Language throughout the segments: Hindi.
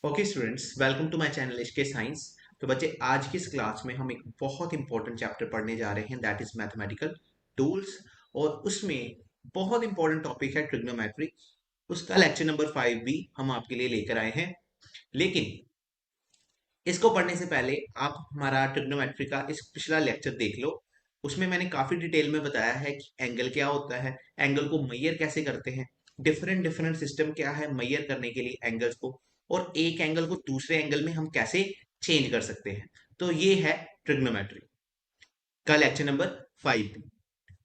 Okay students, welcome to my channel HK science. तो बच्चे, आज की इस क्लास में हम एक बहुत इंपॉर्टेंट चैप्टर पढ़ने जा रहे हैं, दैट इज मैथमेटिकल टूल्स। और उसमें बहुत इंपॉर्टेंट टॉपिक है ट्रिग्नोमेट्री। उसका लेक्चर नंबर 5 भी हम आपके लिए लेकर आए हैं। लेकिन इसको पढ़ने से पहले आप हमारा ट्रिग्नोमेट्री का इस पिछला लेक्चर देख लो। उसमें मैंने काफी डिटेल में बताया है कि एंगल क्या होता है, एंगल को मेजर कैसे करते हैं, डिफरेंट डिफरेंट सिस्टम क्या है मेजर करने के लिए एंगल्स को, और एक एंगल को दूसरे एंगल में हम कैसे चेंज कर सकते हैं। तो ये है ट्रिग्नोमेट्री का लेक्चर नंबर 5।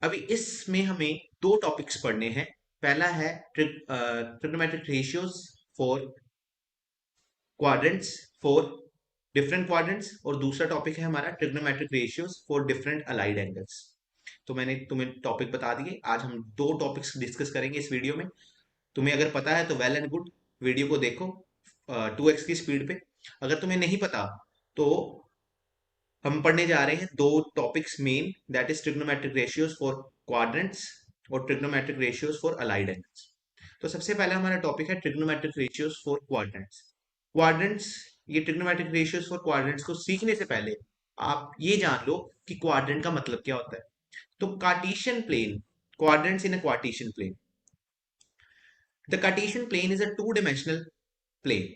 अभी इसमें हमें दो टॉपिक्स पढ़ने हैं। पहला है trigonometric ratios for quadrants, for different quadrants, और दूसरा टॉपिक है हमारा trigonometric ratios for different allied angles. तो मैंने तुम्हें टॉपिक बता दिए। आज हम दो टॉपिक्स डिस्कस करेंगे इस वीडियो में। तुम्हें अगर पता है तो वेल एंड गुड, वीडियो को देखो 2x की स्पीड पे। अगर तुम्हें नहीं पता तो हम पढ़ने जा रहे हैं दो topics main, that is trigonometric ratios for quadrants और trigonometric ratios for allied angles. तो सबसे पहला हमारा टॉपिक है trigonometric ratios for quadrants. Quadrants, ये ट्रिग्नोमेट्रिक रेशियोज फॉर क्वाड्रेंट्स को सीखने से पहले आप ये जान लो कि क्वाड्रेंट का मतलब क्या होता है। तो Cartesian plane, quadrants in a Cartesian plane. The Cartesian plane is a two-dimensional plane.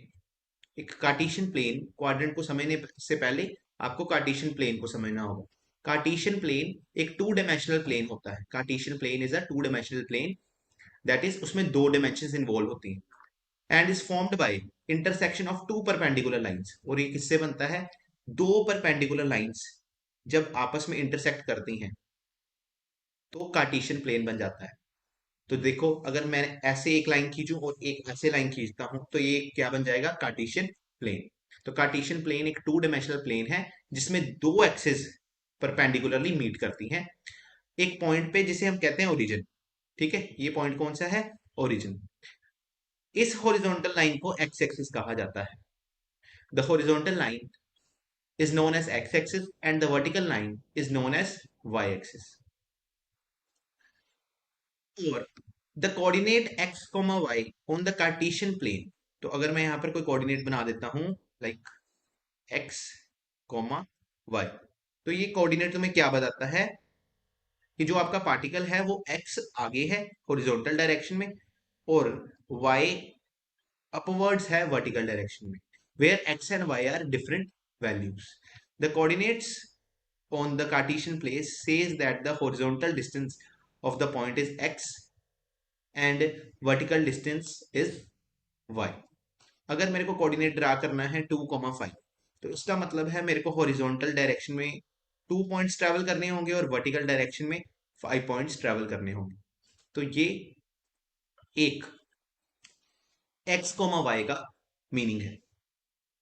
एक कार्टेशियन प्लेन, क्वाड्रेंट को समझने से पहले आपको कार्टेशियन प्लेन को समझना होगा। कार्टेशियन प्लेन एक टू डायमेंशनल प्लेन होता है। Cartesian plane is a two dimensional plane, that is उसमें दो डायमेंशंस इन्वॉल्व होती हैं and is formed by intersection of two perpendicular lines. और ये किससे बनता है? दो परपेंडिकुलर लाइंस जब आपस में इंटरसेक्ट करती हैं तो कार्टेशियन प्लेन बन जाता है। तो देखो, अगर मैं ऐसे एक लाइन खींचूं और एक ऐसे लाइन खींचता हूं तो ये क्या बन जाएगा? Cartesian plane. तो कार्टेशियन प्लेन एक टू डायमेंशनल प्लेन है जिसमें दो एक्सिस परपेंडिकुलरली मीट करती हैं एक पॉइंट पे जिसे हम कहते हैं ओरिजिन। ठीक है, ये पॉइंट कौन सा है? ओरिजिन। इस हॉरिजॉन्टल लाइन को एक्स एक्सिस कहा जाता है। The horizontal line is known as x axis and the vertical line is known as y axis. और the coordinate x, y on the Cartesian plane. तो अगर मैं यहां पर कोई कोऑर्डिनेट बना देता हूं लाइक x, y, तो ये कोऑर्डिनेट तुम्हें क्या बताता है कि जो आपका पार्टिकल है वो x आगे है हॉरिजॉन्टल डायरेक्शन में और y अपवर्ड्स है वर्टिकल डायरेक्शन में, where x and y are different values. The coordinates on the Cartesian place says that the horizontal distance of the point is x and vertical distance is y. अगर मेरे को कोऑर्डिनेट ड्रा करना है 2,5, तो इसका मतलब है मेरे को हॉरिजॉन्टल डायरेक्शन में 2 पॉइंट्स ट्रेवल करने होंगे और वर्टिकल डायरेक्शन में 5 पॉइंट्स ट्रेवल करने होंगे। तो ये एक x, y का मीनिंग है।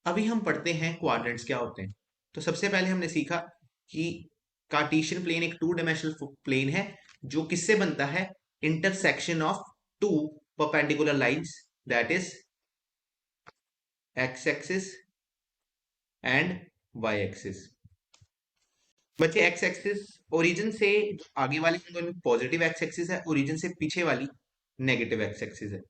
अभी हम पढ़ते हैं क्वाड्रेंट्स क्या होते हैं। तो सबसे पहले हमने सीखा कि कार्टेशियन प्लेन एक टू डायमेंशनल प्लेन है जो किससे बनता है? Intersection of two perpendicular lines, that is x axis and y axis. बच्चे, एक्स एक्सिस ओरिजिन से आगे वाली पॉजिटिव एक्स एक्सिस है, ओरिजिन से पीछे वाली नेगेटिव एक्स एक्सिस है।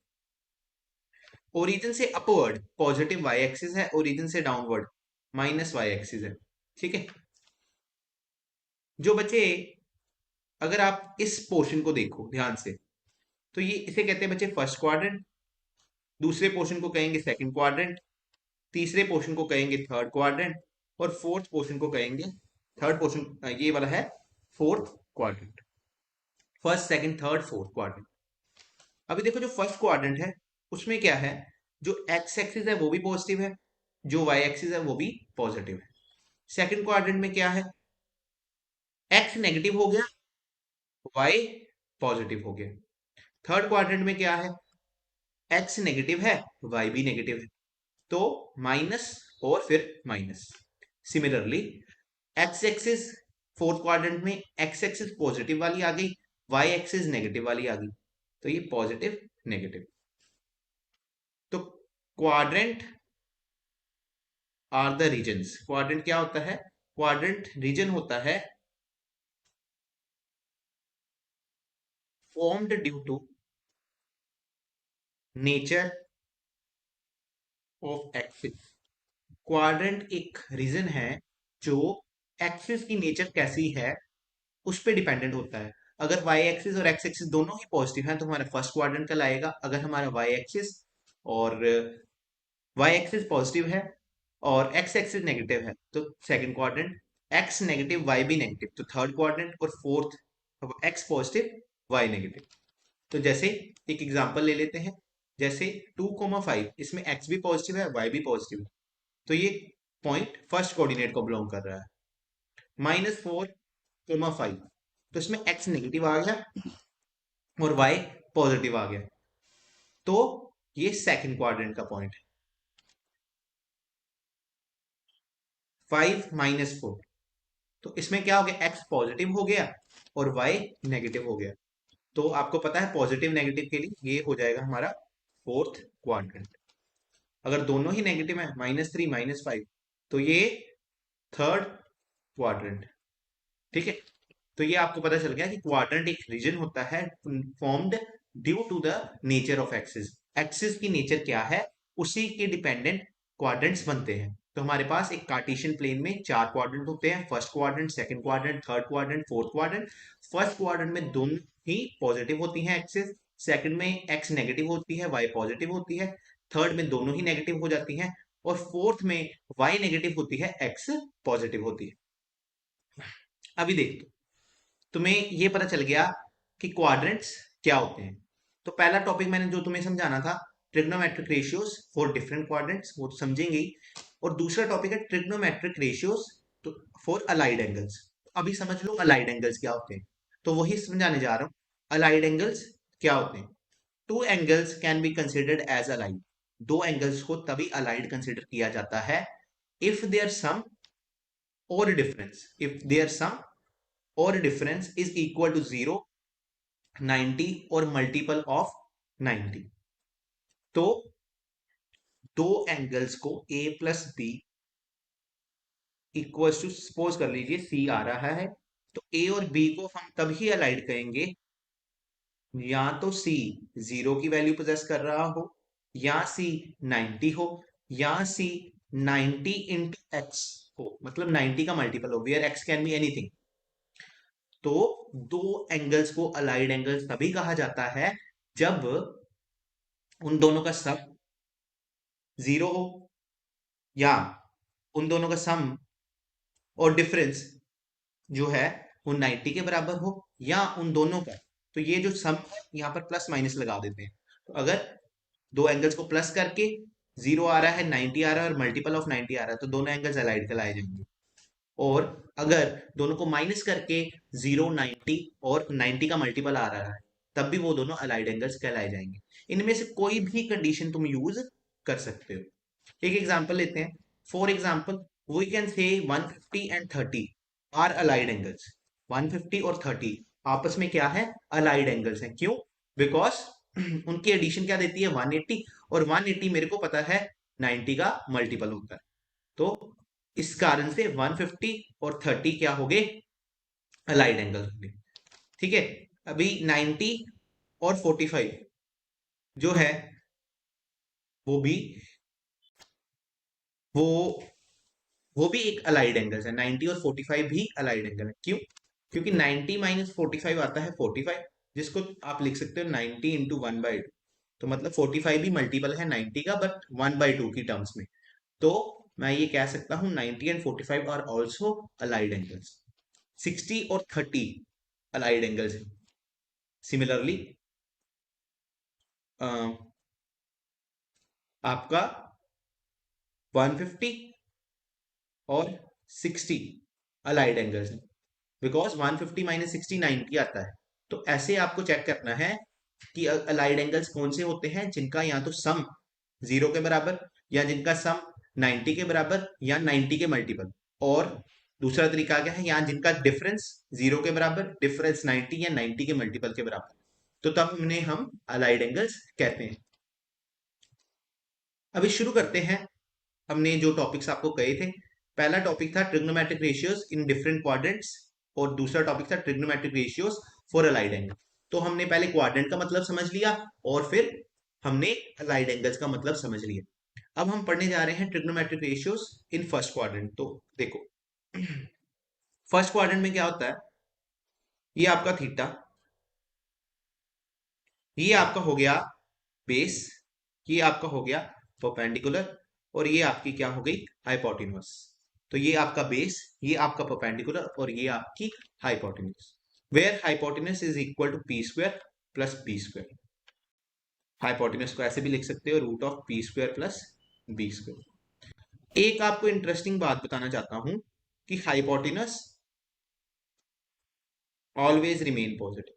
ओरिजिन से अपवर्ड पॉजिटिव वाई एक्सिस है, ओरिजिन से डाउनवर्ड माइनस वाई एक्सिस है। ठीक है, जो बच्चे, अगर आप इस पोर्शन को देखो ध्यान से, तो ये इसे कहते हैं बच्चे फर्स्ट क्वाड्रेंट, दूसरे पोर्शन को कहेंगे सेकंड क्वाड्रेंट, तीसरे पोर्शन को कहेंगे थर्ड क्वाड्रेंट, और फोर्थ पोर्शन को कहेंगे, थर्ड पोर्शन ये वाला है fourth quadrant. First, second, third, fourth quadrant. अभी देखो, जो फर्स्ट क्वाड्रेंट है उसमें क्या है? जो एक्स एक्सिस है वो भी पॉजिटिव है, जो वाई एक्सिस है वो भी पॉजिटिव है। सेकंड क्वाड्रेंट में क्या है? एक्स नेगेटिव हो गया, वाई पॉजिटिव हो गया। थर्ड क्वाड्रेंट में क्या है? एक्स नेगेटिव है, वाई भी नेगेटिव है, तो माइनस और फिर minus. Similarly x axis fourth quadrant में एक्स एक्सिस पॉजिटिव वाली आ गई, वाई एक्सिस नेगेटिव वाली आ गई, तो ये पॉजिटिव नेगेटिव। तो quadrant are the regions. Quadrant क्या होता है? क्वाड्रेंट रीजन होता है formed due to nature of axis. Quadrant एक रीजन है जो एक्सिस की नेचर कैसी है उस पे डिपेंडेंट होता है। अगर वाई एक्सिस और एक्स एक्सिस दोनों ही पॉजिटिव हैं तो हमारा फर्स्ट क्वाड्रेंट कहलाएगा। अगर हमारा वाई एक्सिस और वाई एक्सिस पॉजिटिव है और एक्स एक्सिस नेगेटिव है तो second quadrant, x negative y भी नेगेटिव तो थर्ड क्वाड्रेंट, और fourth x positive y negative. तो जैसे एक एग्जांपल ले लेते हैं, जैसे 2,5 इसमें एक्स भी पॉजिटिव है वाई भी पॉजिटिव है, तो ये पॉइंट फर्स्ट कोऑर्डिनेट को बिलोंग कर रहा है। -4,5 तो इसमें एक्स नेगेटिव आ गया और वाई पॉजिटिव आ गया, तो ये सेकंड क्वाड्रेंट का पॉइंट है। 5 - 4 तो इसमें क्या हो गया, एक्स पॉजिटिव हो गया और वाई नेगेटिव हो गया। तो आपको पता है पॉजिटिव नेगेटिव के लिए ये हो जाएगा हमारा फोर्थ क्वाड्रेंट। अगर दोनों ही नेगेटिव है -3 -5 तो ये थर्ड क्वाड्रेंट। ठीक है, तो ये आपको पता चल गया कि क्वाड्रेंट एक रीजन होता है formed due to the nature of axis. Axis की नेचर क्या है उसी के डिपेंडेंट क्वाड्रेंट्स बनते हैं। तो हमारे पास एक कार्टेशियन प्लेन में चार क्वाड्रेंट होते हैं, first quadrant, second quadrant, third quadrant, fourth quadrant. First quadrant में दोनों ही पॉजिटिव होती हैं एक्सिस, सेकंड में एक्स नेगेटिव होती है वाई पॉजिटिव होती है, थर्ड में दोनों ही नेगेटिव हो जाती हैं, और फोर्थ में वाई नेगेटिव होती है एक्स पॉजिटिव होती है। अभी देख, तुम्हें ये पता चल गया कि क्वाड्रेंट्स क्या होते हैं। तो पहला टॉपिक मैंने जो तुम्हें समझाना था, trigonometric ratios for different quadrants, वो तो समझेंगे ही। और दूसरा टॉपिक है ट्रिग्नोमेट्रिक रेशियोज तो फॉर अलाइड एंगल्स। अभी समझ लो अलाइड एंगल्स क्या होते हैं, तो वही समझाने जा रहा हूँ। अलाइड एंगल्स क्या होते हैं? Two angles can be considered as allied. दो एंगल्स को तभी अलाइड कंसिडर किया जाता है इफ देयर सम और डिफरेंस, इफ देयर सम और डिफरेंस इज इक्वल टू 0, 90 और मल्टीपल ऑफ 90। तो दो एंगल्स को A plus B equal to, suppose कर लीजिए सी आ रहा है, तो ए और बी को हम तभी अलाइड कहेंगे या तो सी 0 की वैल्यू पोजेस कर रहा हो, या सी 90 हो, या सी 90 इंटू एक्स हो, मतलब 90 का मल्टीपल हो, where x can be anything. तो दो एंगल्स को अलाइड एंगल्स तभी कहा जाता है जब उन दोनों का सम 0 हो, या उन दोनों का सम और डिफरेंस जो है वो 90 के बराबर हो, या उन दोनों का, तो ये जो सम है यहाँ पर प्लस माइनस लगा देते हैं। तो अगर दो एंगल्स को प्लस करके 0 आ रहा है, 90 आ रहा है और मल्टीपल ऑफ 90 आ रहा है, तो दोनों एंगल्स अलाइड कहलाए जाएंगे। और अगर दोनों को माइनस करके 0, 90 और 90 का मल्टीपल आ रहा है, तब भी वो दोनों अलाइड एंगल्स कहलाए जाएंगे। इनमें से कोई भी कंडीशन तुम यूज कर सकते हो। एक एग्जांपल लेते हैं। For example we can say 150 and 30 are allied angles. 150 और 30 आपस में क्या है, अलाइड एंगल्स हैं। क्यों? बिकॉज उनकी एडिशन क्या देती है, 180, और 180 मेरे को पता है 90 का मल्टीपल होता है। तो इस कारण से 150 और 30 क्या हो गए, अलाइड एंगल हो गए। ठीक है, अभी 90 और 45 जो है वो भी वो वो भी एक अलाइड एंगल है। 90 और 45 भी अलाइड एंगल है। क्यों? क्योंकि 90 - 45 आता है 45, जिसको आप लिख सकते हो 90 इंटू 1/2। तो मतलब 45 भी मल्टीपल है 90 का, बट 1/2 की टर्म्स में। तो मैं ये कह सकता हूँ 90 and 45 are also allied angles. 60 और 30 अलाइड एंगल्स हैं। सिमिलरली आपका 150 और 60 अलाइड एंगल्स हैं, बिकॉज 150 - 60 90 आता है। तो ऐसे आपको चेक करना है कि अलाइड एंगल्स कौन से होते हैं जिनका या तो सम 0 के बराबर, या जिनका सम 90 के बराबर, या 90 के मल्टीपल। और दूसरा तरीका क्या है, यहाँ जिनका डिफरेंस 0 के बराबर, डिफरेंस 90 या 90 के मल्टीपल के बराबर, तो तब उन्हें हम अलाइड एंगल्स कहते हैं। अभी शुरू करते हैं। हमने जो टॉपिक्स आपको कहे थे, पहला टॉपिक था trigonometric ratios in different quadrants, और दूसरा टॉपिक था trigonometric ratios for allied angle. तो हमने पहले क्वाड्रेंट का मतलब समझ लिया और फिर हमने अलाइड एंगल्स का मतलब समझ लिया। अब हम पढ़ने जा रहे हैं trigonometric ratios in first quadrant. तो देखो, फर्स्ट क्वाड्रेंट में क्या होता है, ये आपका थीटा, ये आपका हो गया बेस, ये आपका हो गया परपेंडिकुलर, और ये आपकी क्या हो गई, हाइपोटेन्यूज। तो ये आपका बेस, ये आपका परपेंडिकुलर, और ये आपकी hypotenuse, where hypotenuse is equal to p square plus b square. Hypotenuse को ऐसे भी लिख सकते हो, root of p square plus b square. एक आपको इंटरेस्टिंग बात बताना चाहता हूं कि हाइपोटेन्यूज ऑलवेज रिमेन पॉजिटिव।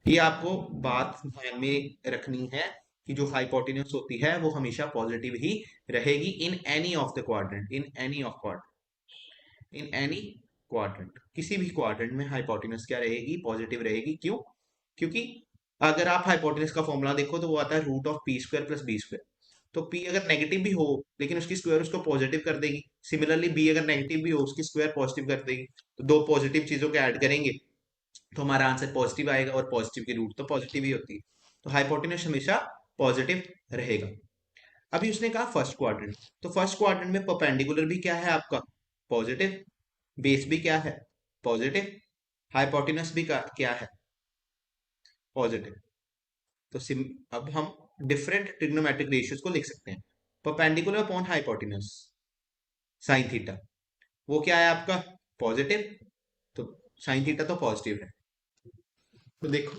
ये आपको बात ध्यान में रखनी है कि जो हाइपोटेन्यूज होती है वो हमेशा पॉजिटिव ही रहेगी in any of the quadrant, in any of quadrant, in any quadrant, किसी भी क्वाड्रेंट में हाइपोटेन्यूज क्या रहेगी, पॉजिटिव रहेगी। क्यों? क्योंकि अगर आप हाइपोटेन्यूज का फॉर्मूला देखो तो वो आता है root of p square plus b square. तो पी अगर नेगेटिव भी हो लेकिन उसकी स्क्वायर उसको पॉजिटिव कर देगी, सिमिलरली बी अगर नेगेटिव भी हो उसकी स्क्वायर पॉजिटिव कर देगी। तो दो पॉजिटिव चीजों को ऐड करेंगे तो हमारा आंसर पॉजिटिव आएगा, और पॉजिटिव की रूट तो पॉजिटिव ही होती है। तो हाइपोटेन्यूज हमेशा पॉजिटिव रहेगा। अभी उसने कहा फर्स्ट क्वाड्रेंट, तो फर्स्ट क्वाड्रेंट में परपेंडिकुलर भी क्या है आपका, पॉजिटिव, बेस भी क्या है, पॉजिटिव, हाइपोटेन्यूज भी क्या है, पॉजिटिव। तो अब हम डिफरेंट ट्रिग्नोमेट्रिक रेशियोज को लिख सकते हैं। Perpendicular upon hypotenuse sine theta, वो क्या है आपका, पॉजिटिव। तो साइन थीटा तो पॉजिटिव है। तो देखो,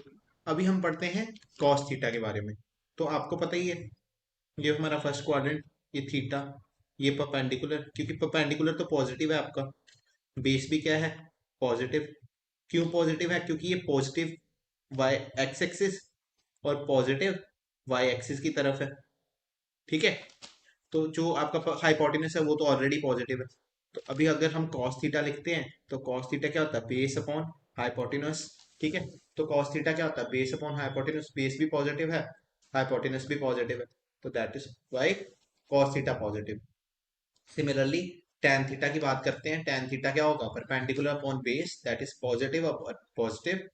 अभी हम पढ़ते हैं कॉस थीटा के बारे में। तो आपको पता ही है, ये हमारा फर्स्ट क्वाड्रेंट, ये थीटा, ये परपेंडिकुलर, क्योंकि परपेंडिकुलर तो पॉजिटिव है आपका, बेस भी क्या है, पॉजिटिव। क्यों पॉजिटिव है, क्योंकि ये पॉजिटिव वाई एक्स एक्सिस और पॉजिटिव वाई एक्सिस की तरफ है। ठीक है, तो जो आपका हाइपोटेन्यूज है वो तो ऑलरेडी पॉजिटिव है। तो अभी अगर हम cos थीटा लिखते हैं तो cos थीटा क्या होता है, बेस अपॉन हाइपोटेन्यूज। ठीक है, तो cos थीटा क्या होता है, बेस अपॉन हाइपोटेन्यूज, बेस भी पॉजिटिव है, हाइपोटेन्यूज भी पॉजिटिव है, तो that is why cos theta positive. Similarly tan theta की बात करते हैं, tan थीटा क्या होगा, perpendicular upon base, that is positive, positive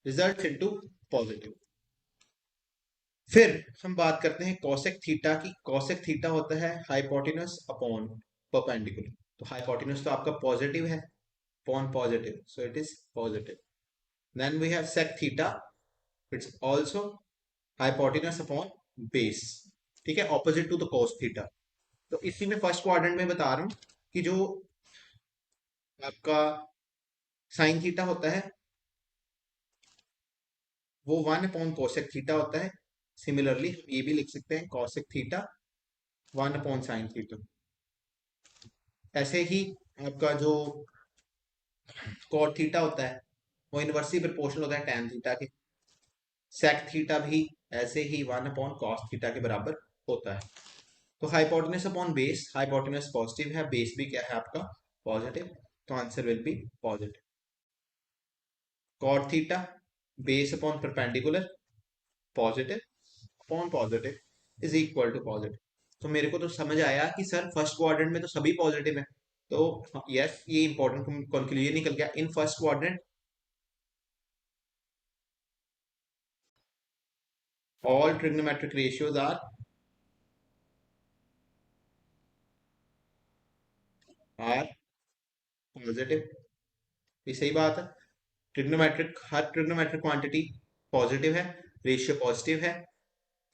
result into positive. फिर हम बात करते हैं कोसेक थीटा की। कोसेक थीटा होता है हाइपोटेन्यूज अपॉन परपेंडिकुलर। तो हाइपोटेन्यूज तो आपका पॉजिटिव है, upon positive, so it is positive. Then we have sec theta, it's also hypotenuse upon base. ठीक है, opposite to the cos theta. तो इसी में फर्स्ट क्वाड्रेंट में बता रहा हूं कि जो आपका साइन थीटा होता है वो 1 अपॉन कोसेक थीटा होता है। सिमिलरली ये भी लिख सकते हैं cosec theta 1 upon sine theta. ऐसे ही आपका जो कॉट थीटा होता है वो इनवर्सली प्रोपोर्शनल होता है टैन थीटा के। सेक थीटा भी ऐसे ही 1 अपॉन कॉस थीटा के बराबर होता है। तो hypotenuse upon base, hypotenuse positive है, बेस भी क्या है आपका, पॉजिटिव, तो answer will be positive. Cot theta base upon perpendicular, positive upon positive is equal to positive. तो मेरे को तो समझ आया कि सर फर्स्ट क्वाड्रेंट में तो सभी पॉजिटिव है। तो यस, ये इंपॉर्टेंट कंक्लूजन निकल गया, in first quadrant all trigonometric ratios are positive. ये सही बात है, ट्रिग्नोमेट्रिक, हर ट्रिग्नोमेट्रिक क्वांटिटी पॉजिटिव है, रेशियो पॉजिटिव है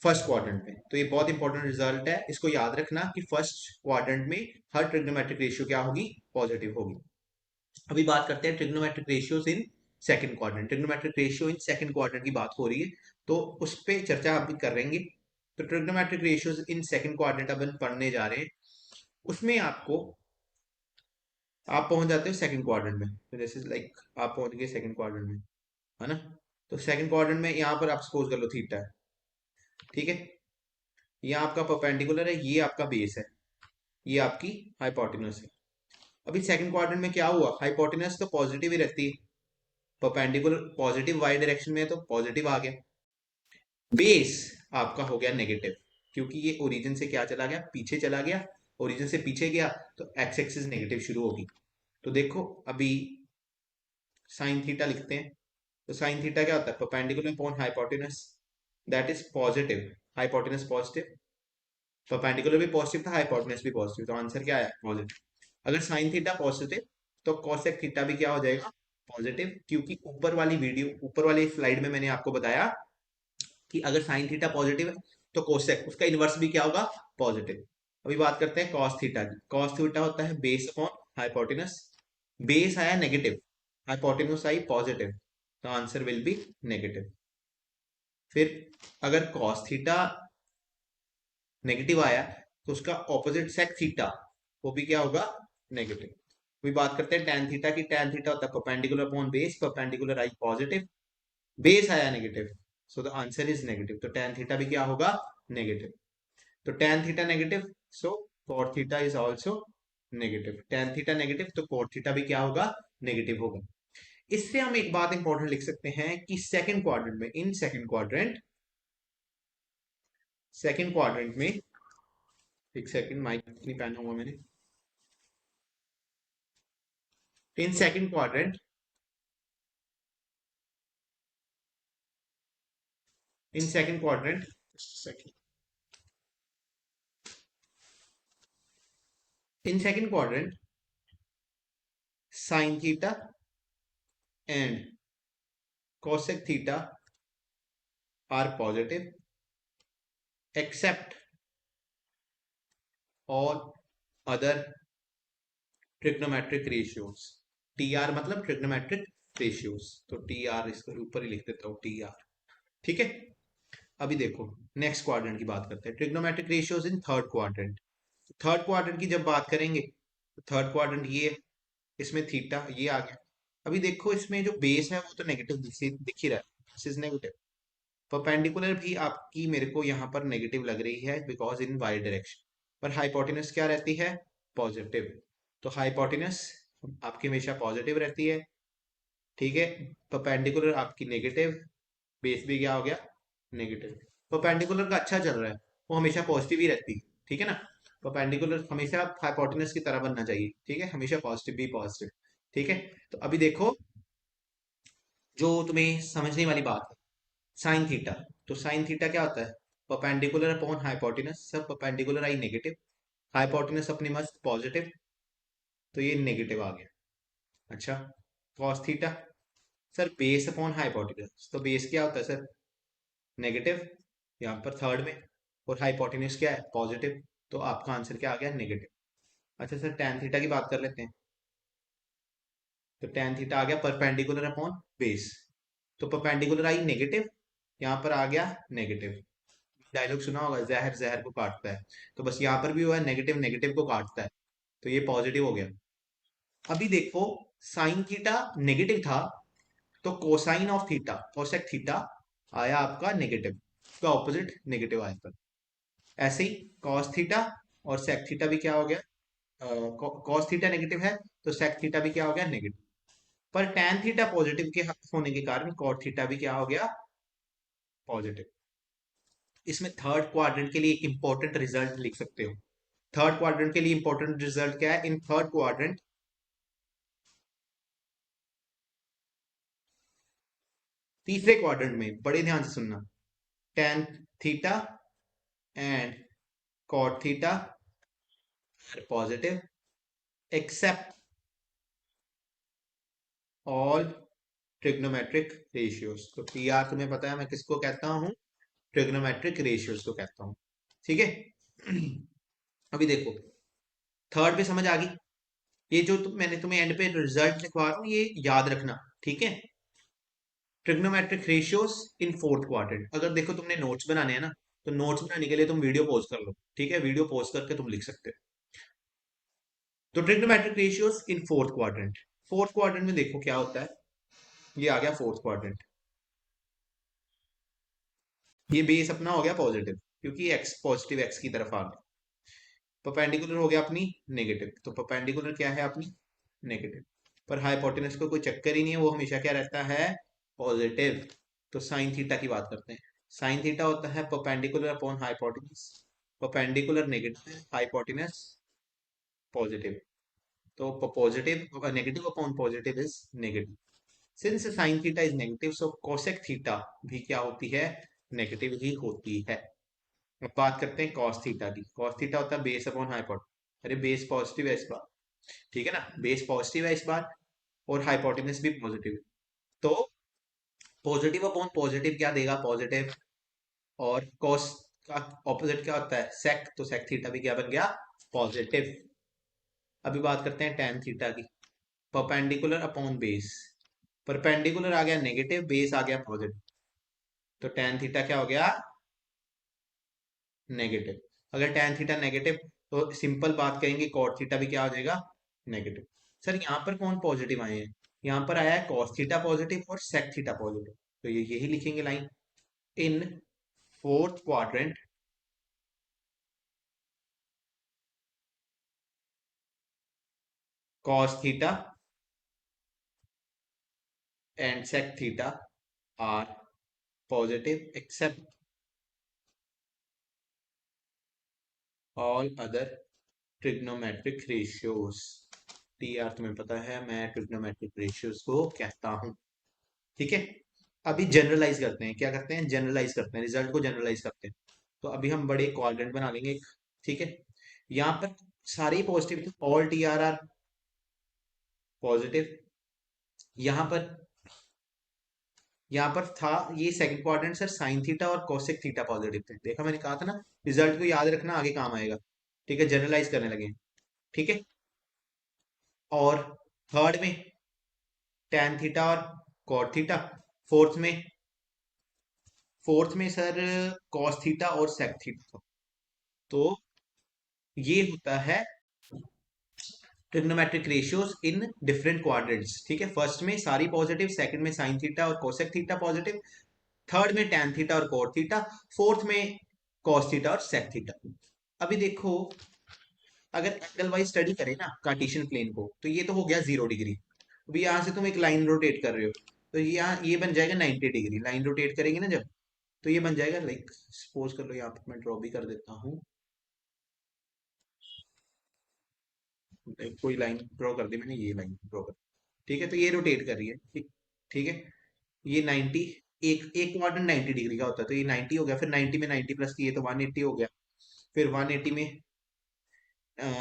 फर्स्ट क्वाड्रेंट में। तो ये बहुत इंपॉर्टेंट रिजल्ट है, इसको याद रखना कि फर्स्ट क्वाड्रेंट में हर ट्रिग्नोमेट्रिक रेशियो क्या होगी, पॉजिटिव होगी। अभी बात करते हैं trigonometric ratios in second quadrant. Trigonometric ratio in second quadrant की बात हो रही है, तो उस पर चर्चा अभी करेंगे। तो trigonometric ratios in second quadrant अपन पढ़ने जा रहे हैं। उसमें आपको, आप पहुंच जाते हो सेकंड क्वाड्रेंट में, तो दिस इज लाइक आप पहुंच गए सेकंड क्वाड्रेंट में, है ना। तो सेकंड क्वाड्रेंट में यहाँ पर आप सपोज कर लो थीटा है। ठीक है, यहाँ आपका परपेंडिकुलर है, ये आपका बेस है, ये आपकी हाइपोटेन्यूज है। अभी सेकंड क्वाड्रेंट में क्या हुआ, हाइपोटेन्यूज तो पॉजिटिव ही रहती है, परपेंडिकुलर पॉजिटिव वाई डायरेक्शन में है तो पॉजिटिव आ गया। बेस आपका हो गया नेगेटिव, क्योंकि ये ओरिजिन से क्या चला गया, पीछे चला गया, ओरिजिन से पीछे गया तो एक्स एक्सिस नेगेटिव शुरू होगी। तो देखो अभी साइन थीटा लिखते हैं। तो साइन थीटा क्या होता है, perpendicular upon hypotenuse, that is positive. Hypotenuse positive, perpendicular भी पॉजिटिव था, हाइपोटेनस भी पॉजिटिव, तो आंसर क्या है पॉजिटिव। अगर साइन थीटा पॉजिटिव तो कोसेक थीटा भी क्या हो जाएगा पॉजिटिव, क्योंकि ऊपर वाली स्लाइड में मैंने आपको बताया कि अगर साइन थीटा पॉजिटिव है तो कोसेक उसका इनवर्स भी क्या होगा पॉजिटिव। अभी बात करते हैं कॉस थीटा की। कॉस थीटा होता है बेस अपॉन हाइपोटेनस, बेस आया नेगेटिव, हाइपोटेनस आई पॉजिटिव, तो आंसर विल बी नेगेटिव। फिर अगर कॉस थीटा नेगेटिव आया तो उसका ऑपोजिट सेक थीटा वो भी क्या होगा नेगेटिव। अभी बात करते हैं tan थीटा की। tan थीटा होता है परपेंडिकुलर अपॉन बेस, परपेंडिकुलर आई पॉजिटिव, बेस आया negative, so the answer is negative, तो tan थीटा भी क्या होगा नेगेटिव। तो tan theta negative, so cot theta is also negative. tan theta negative तो cot थीटा भी क्या होगा नेगेटिव होगा। इससे हम एक बात इंपॉर्टेंट लिख सकते हैं कि सेकंड क्वाड्रेंट में, इन सेकंड क्वाड्रेंट में, एक सेकंड माइक नहीं पहना हुआ मैंने। इन second quadrant, in second quadrant in second quadrant sine theta and cosec theta are positive except all other trigonometric ratios। T R मतलब ट्रिग्नोमेट्रिक रेशियोज, तो टी आर इसके ऊपर ही लिख देता हूं टी आर, ठीक है। अभी देखो नेक्स्ट क्वाड्रेंट की बात करते हैं, ट्रिग्नोमेट्रिक रेशियोज इन थर्ड क्वाड्रेंट। थर्ड क्वाड्रेंट की जब बात करेंगे तो थर्ड क्वाड्रेंट ये है, इसमें थीटा ये आ गया। अभी देखो इसमें जो बेस है वो तो नेगेटिव दिख ही रहा है, दिस इज नेगेटिव। परपेंडिकुलर भी आपकी मेरे को यहाँ पर नेगेटिव लग रही है बिकॉज इन वाई डायरेक्शन, पर हाइपोटेनस क्या रहती है पॉजिटिव, तो हाइपोटेनस आपकी हमेशा पॉजिटिव रहती है, ठीक है। परपेंडिकुलर आपकी नेगेटिव, बेस भी क्या हो गया नेगेटिव। परपेंडिकुलर का अच्छा चल रहा है, वो हमेशा पॉजिटिव ही रहती है, ठीक है ना। परपेंडिकुलर हमेशा हाइपोटेनस की तरह बनना चाहिए, ठीक है, हमेशा पॉजिटिव भी पॉजिटिव, ठीक है। तो अभी देखो जो तुम्हें समझने वाली बात है, साइन थीटा, तो साइन थीटा क्या होता है परपेंडिकुलर अपॉन हाइपोटेनस, सब परपेंडिकुलर आई नेगेटिव, हाइपोटेनस अपनी मस्त पॉजिटिव, तो ये नेगेटिव आ गया। अच्छा, cos theta, sir base upon hypotenuse, तो बेस क्या होता है सर नेगेटिव, यहाँ पर थर्ड में, और हाइपोटेनस क्या है पॉजिटिव, तो आपका आंसर क्या आ गया नेगेटिव। अच्छा सर tan थीटा की बात कर लेते हैं, तो tan थीटा आ गया परपेंडिकुलर अपॉन बेस, तो परपेंडिकुलर आई नेगेटिव, यहाँ पर आ गया नेगेटिव। डायलॉग सुना होगा जहर जहर को काटता है, तो बस यहाँ पर भी हुआ है नेगेटिव नेगेटिव को काटता है, तो ये पॉजिटिव हो गया। अभी देखो साइन थीटा नेगेटिव था तो cosine of theta cosec theta आया आपका नेगेटिव, तो ऑपोजिट नेगेटिव आया था। ऐसे ही कॉस थीटा और सेक थीटा भी क्या हो गया, कॉस थीटा नेगेटिव है तो सेक थीटा भी क्या हो गया नेगेटिव, पर tan थीटा पॉजिटिव के होने के कारण कॉट थीटा भी क्या हो गया पॉजिटिव। इसमें थर्ड क्वाड्रेंट के लिए एक इंपॉर्टेंट रिजल्ट लिख सकते हो। थर्ड क्वाड्रेंट के लिए इंपॉर्टेंट रिजल्ट क्या है, इन थर्ड क्वाड्रेंट तीसरे क्वाड्रेंट में बड़े ध्यान से सुनना, tan theta and cot theta positive except all trigonometric ratios, तो टी आर तुम्हें पता है मैं किसको कहता हूं ट्रिग्नोमेट्रिक रेशियोज को कहता हूं, ठीक है। अभी देखो थर्ड पे समझ आ गई, ये जो मैंने तुम्हें एंड पे रिजल्ट लिखवा रहा हूँ ये याद रखना, ठीक है। Trigonometric ratios in fourth quadrant, अगर देखो तुमने नोट्स बनाने हैं ना, तो नोट्स बनाने के लिए तुम वीडियो पॉज कर लो, ठीक है, वीडियो पॉज करके तुम लिख सकते हो। तो trigonometric ratios in fourth quadrant, fourth quadrant में देखो क्या होता है, ये आ गया फोर्थ क्वाड्रेंट, ये बेस अपना हो गया पॉजिटिव क्योंकि एक्स पॉजिटिव एक्स की तरफ आ गया, परपेंडिकुलर हो गया अपनी नेगेटिव, तो परपेंडिकुलर क्या है अपनी नेगेटिव, पर हाइपोटेनस को कोई चक्कर ही नहीं है, वो हमेशा क्या रहता है पॉजिटिव। तो साइन थीटा की बात करते हैं, साइन थीटा होता है perpendicular upon hypotenuse, perpendicular negative hypotenuse positive, तो positive negative upon positive is negative. Since sine theta is negative so cosec theta भी क्या होती है नेगेटिव ही होती है। अब बात करते हैं कॉस थीटा की। कॉस थीटा होता है बेस अपॉन हाइपोटेनस। अरे बेस पॉजिटिव है इस बार, ठीक है ना, बेस पॉजिटिव है इस बार और हाइपोटेनस भी पॉजिटिव है। तो पॉजिटिव अपॉन पॉजिटिव क्या देगा, पॉजिटिव। और कॉस का ऑपोजिट क्या होता है, सेक, तो सेक थीटा भी क्या बन गया, पॉजिटिव। अभी बात करते हैं टेन थीटा की। परपेंडिकुलर अपॉन बेस, परपेंडिकुलर आ गया नेगेटिव, बेस आ गया पॉजिटिव, तो टेन थीटा क्या हो गया, नेगेटिव। अगर टेन थीटा नेगेटिव, तो सिंपल बात कहेंगे कॉट थीटा भी क्या हो जाएगा, नेगेटिव। सर यहाँ पर कौन पॉजिटिव आए हैं, यहाँ पर आया है कॉस थीटा पॉजिटिव और सेक थीटा पॉजिटिव, तो ये यही लिखेंगे line. In fourth quadrant cos theta and sec theta are positive except all other trigonometric ratios। T R तुम्हें पता है, मैं ट्रिग्नोमेट्रिक रेशियोज को कहता हूं, ठीक है। अभी जनरलाइज करते हैं, क्या करते हैं, जनरलाइज करते हैं, रिजल्ट को जनरलाइज करते हैं। तो अभी हम बड़े क्वाड्रेंट बना लेंगे एक, ठीक है। यहाँ पर सारे positive, all T R are positive. यहाँ पर था ये second quadrant sir, sine theta और कोसेक थीटा पॉजिटिव थे, देखा मैंने कहा था ना, रिजल्ट को याद रखना आगे काम आएगा, ठीक है, जनरलाइज करने लगे, ठीक है। और थर्ड में टेन थीटा और कॉट थीटा। फोर्थ में सर कॉस थीटा और सेक थीटा। तो ये होता है trigonometric ratios in different quadrants, ठीक है। फर्स्ट में सारी पॉजिटिव, सेकंड में साइन थीटा और कोसेक थीटा पॉजिटिव, थर्ड में टेन थीटा और कोट थीटा, फोर्थ में कॉस थीटा और सेक थीटा। अभी देखो, अगर एंगल वाइज स्टडी करें ना कार्टेशियन प्लेन को, तो ये तो हो गया 0 डिग्री। अभी यहाँ से तुम एक लाइन रोटेट कर रहे हो, तो ये यहाँ ये बन जाएगा 90 डिग्री, लाइन रोटेट करेंगे ना जब, तो ये बन जाएगा लाइक, सपोज कर लो यहाँ पर मैं ड्रॉ भी कर देता हूँ, कोई लाइन ड्रॉ कर दी मैंने, ये लाइन ड्रॉ कर, ठीक है, तो ये रोटेट कर रही है, ठीक, ठीक है। ये 90, एक एक क्वाड्रेंट 90 डिग्री का होता है, तो ये 90 हो गया, फिर 90 में 90 प्लस किए तो 180 हो गया, फिर 180 में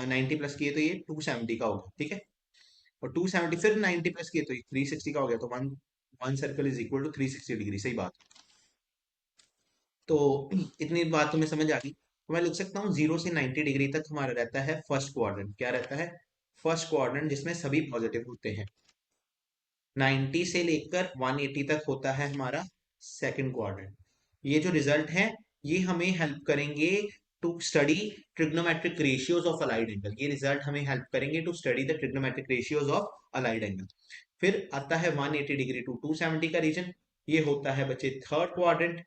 90 प्लस किए तो ये 270 का हो गया, ठीक है। और 270 फिर 90 प्लस किए तो ये 360 का हो गया, तो one one circle is equal to 360 degree, सही बात। तो इतनी बात तुम्हें समझ आ गई, तो मैं लिख सकता हूँ 0 से 90 डिग्री तक हमारा रहता है फर्स्ट क्वाड्रेंट, क्या रहता है, फर्स्ट क्वाड्रेंट, जिसमें सभी पॉजिटिव होते हैं। 90 से लेकर 180 तक होता है हमारा सेकंड क्वाड्रेंट। ये जो रिजल्ट है, ये हमें हेल्प करेंगे to study trigonometric ratios of allied angle, ये रिजल्ट हमें हेल्प करेंगे to study the trigonometric ratios of allied angle. फिर आता है 180 डिग्री टू 270 का रीजन, ये होता है बच्चे थर्ड क्वाड्रेंट।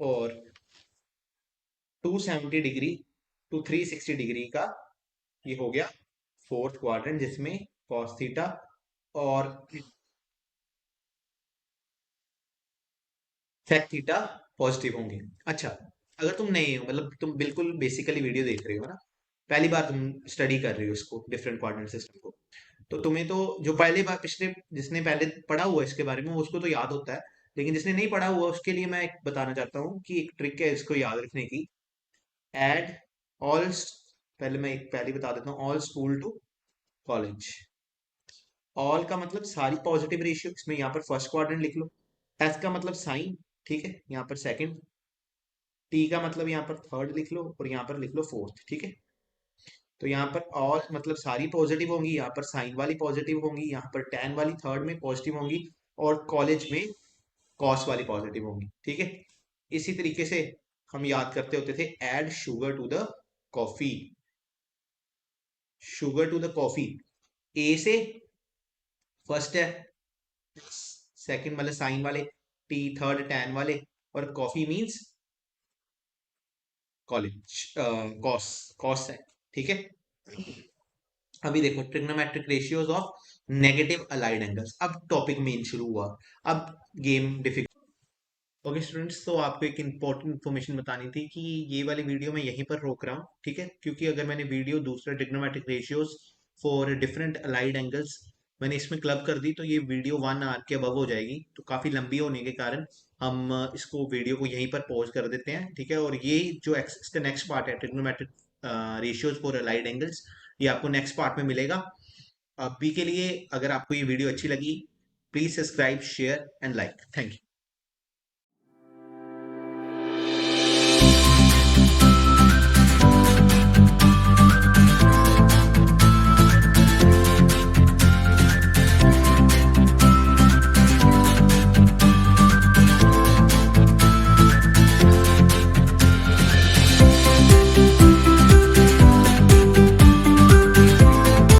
और 270 डिग्री टू 360 डिग्री का ये हो गया फोर्थ क्वाड्रेंट, जिसमें cos थीटा और sec थीटा पॉजिटिव होंगे। अच्छा, अगर तुम नहीं हो, मतलब तुम बिल्कुल बेसिकली वीडियो देख रहे हो ना, पहली बार तुम स्टडी कर रहे हो इसको, डिफरेंट कोऑर्डिनेट सिस्टम को, तो तुम्हें तो जो पहले बार पिछले जिसने पहले पढ़ा हुआ है इसके बारे में उसको तो याद होता है, लेकिन जिसने नहीं पढ़ा हुआ उसके लिए मैं एक बताना चाहता हूँ कि एक ट्रिक है इसको याद रखने की। एड ऑल, पहले मैं एक पहले बता देता हूँ, all school to college. All का मतलब सारी पॉजिटिव रेशियो, इसमें यहाँ पर फर्स्ट क्वाड्रेंट लिख लो। एस का मतलब साइन, ठीक है, यहाँ पर सेकंड। टी का मतलब यहाँ पर थर्ड लिख लो, और यहाँ पर लिख लो फोर्थ, ठीक है। तो यहाँ पर ऑल मतलब सारी पॉजिटिव होंगी, यहाँ पर साइन वाली पॉजिटिव होंगी, यहाँ पर टेन वाली थर्ड में पॉजिटिव होंगी, और कॉलेज में कॉस वाली पॉजिटिव होंगी, ठीक है। इसी तरीके से हम याद करते होते थे, add sugar to the coffee, sugar to the coffee, A से फर्स्ट है, सेकंड वाले साइन वाले, टी थर्ड टेन वाले, और coffee means college, cos, cos है, ठीक है। अभी देखो trigonometric ratios of negative allied angles, अब टॉपिक मेन शुरू हुआ, अब गेम डिफिकल्ट। ओके स्टूडेंट्स, तो आपको एक इंपॉर्टेंट इन्फॉर्मेशन बतानी थी कि ये वाली वीडियो मैं यहीं पर रोक रहा हूँ, ठीक है, क्योंकि अगर मैंने वीडियो दूसरा trigonometric ratios for different allied angles मैंने इसमें क्लब कर दी तो ये वीडियो 1 आवर के अबव हो जाएगी, तो काफ़ी लंबी होने के कारण हम इसको वीडियो को यहीं पर पॉज कर देते हैं, ठीक है। और ये जो इसका नेक्स्ट पार्ट है, trigonometric ratios for allied angles, ये आपको नेक्स्ट पार्ट में मिलेगा। अभी के लिए अगर आपको ये वीडियो अच्छी लगी, please subscribe, share and like. Thank you.